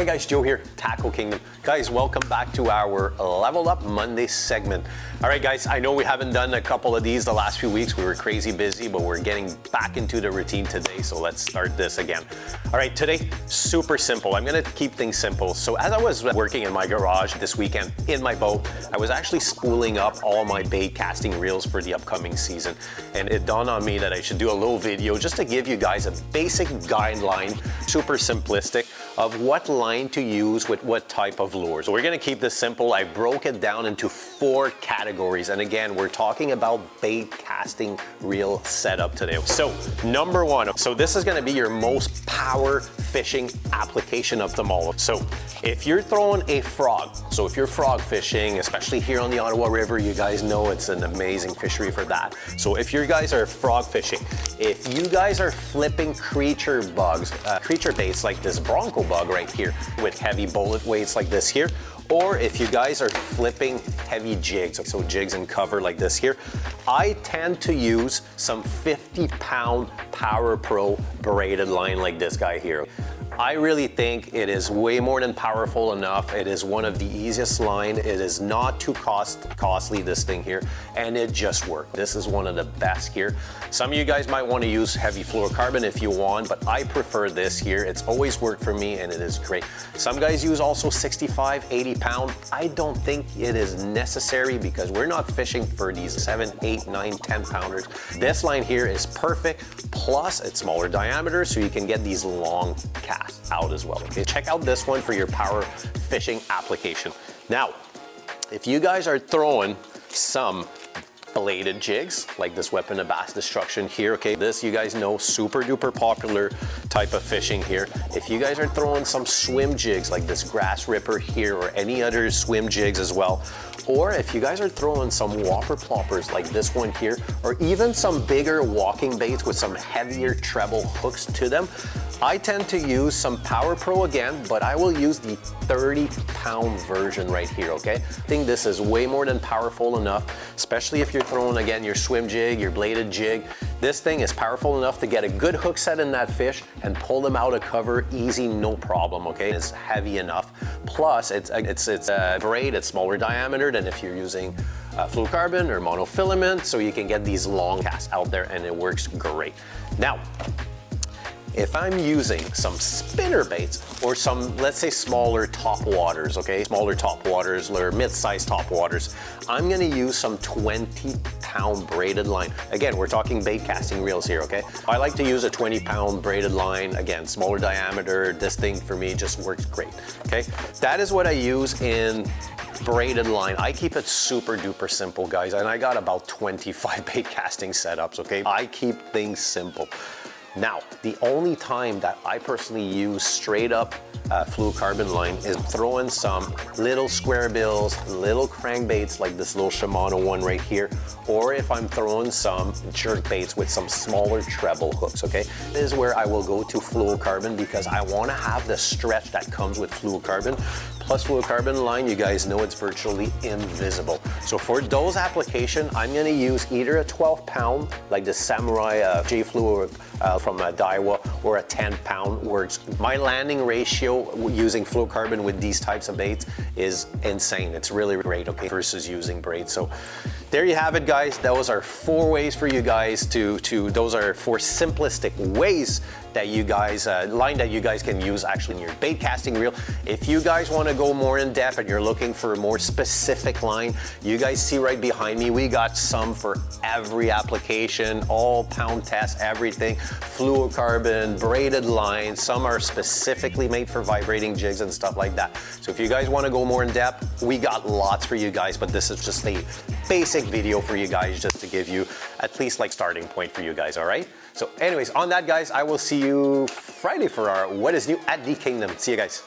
Hey guys, Joe here, Tackle Kingdom. Guys, welcome back to our Level Up Monday segment. All right guys, I know we haven't done a couple of these the last few weeks. We were crazy busy, but we're getting back into the routine today, so let's start this again. All right, today, super simple. I'm gonna keep things simple. So as I was working in my garage this weekend in my boat, I was actually spooling up all my bait casting reels for the upcoming season. And it dawned on me that I should do a little video just to give you guys a basic guideline, super simplistic, of what line to use with what type of lures. So we're gonna keep this simple. I broke it down into 4 categories. And again, we're talking about bait casting reel setup today. So number 1, so this is gonna be your most power fishing application of them all. So if you're throwing a frog, so if you're frog fishing, especially here on the Ottawa River, you guys know it's an amazing fishery for that. So if you guys are frog fishing, if you guys are flipping creature bugs, creature baits like this bronco bug right here with heavy bullet weights like this here, or if you guys are flipping heavy jigs, so jigs and cover like this here, I tend to use some 50-pound Power Pro braided line like this guy here. I really think it is way more than powerful enough. It is one of the easiest line. It is not too costly, this thing here, and it just works. This is one of the best here. Some of you guys might want to use heavy fluorocarbon if you want, but I prefer this here. It's always worked for me and it is great. Some guys use also 65, 80 pound. I don't think it is necessary because we're not fishing for these 7, 8, 9, 10 pounders. This line here is perfect. Plus it's smaller diameter, so you can get these long casts out as well. Okay, check out this one for your power fishing application. Now, if you guys are throwing some bladed jigs like this weapon of bass destruction here, okay, this you guys know, super duper popular type of fishing here. If you guys are throwing some swim jigs like this grass ripper here or any other swim jigs as well, or if you guys are throwing some whopper ploppers like this one here, or even some bigger walking baits with some heavier treble hooks to them, I tend to use some Power Pro again, but I will use the 30-pound version right here, okay? I think this is way more than powerful enough, especially if you're throwing, again, your swim jig, your bladed jig. This thing is powerful enough to get a good hook set in that fish and pull them out of cover easy, no problem, okay? It's heavy enough. Plus, it's braid, it's smaller diameter than if you're using fluorocarbon or monofilament, so you can get these long casts out there and it works great. Now, if I'm using some spinner baits or some, let's say, smaller top waters, okay? Smaller top waters or mid-sized top waters, I'm gonna use some 20-pound braided line. Again, we're talking bait casting reels here, okay? I like to use a 20-pound braided line. Again, smaller diameter. This thing for me just works great, okay? That is what I use in braided line. I keep it super duper simple, guys, and I got about 25 bait casting setups, okay? I keep things simple. Now, the only time that I personally use straight up fluorocarbon line is throwing some little square bills, little crankbaits like this little Shimano one right here, or if I'm throwing some jerk baits with some smaller treble hooks, okay? This is where I will go to fluorocarbon because I want to have the stretch that comes with fluorocarbon. Plus fluorocarbon line, you guys know it's virtually invisible. So for those application, I'm gonna use either a 12-pound, like the Samurai J Fluor from Daiwa, or a 10-pound works. My landing ratio using fluorocarbon with these types of baits is insane. It's really great, okay, versus using braid. So there you have it, guys. Those are 4 ways for you guys those are 4 simplistic ways that you guys, line that you guys can use actually in your bait casting reel. If you guys want to go more in depth and you're looking for a more specific line, you guys see right behind me, we got some for every application, all pound tests, everything, fluorocarbon, braided lines. Some are specifically made for vibrating jigs and stuff like that. So if you guys want to go more in depth, we got lots for you guys, but this is just a basic video for you guys just to give you at least like starting point for you guys, all right? So anyways, on that, guys, I will see you Friday for our What is New at the Kingdom. See you guys.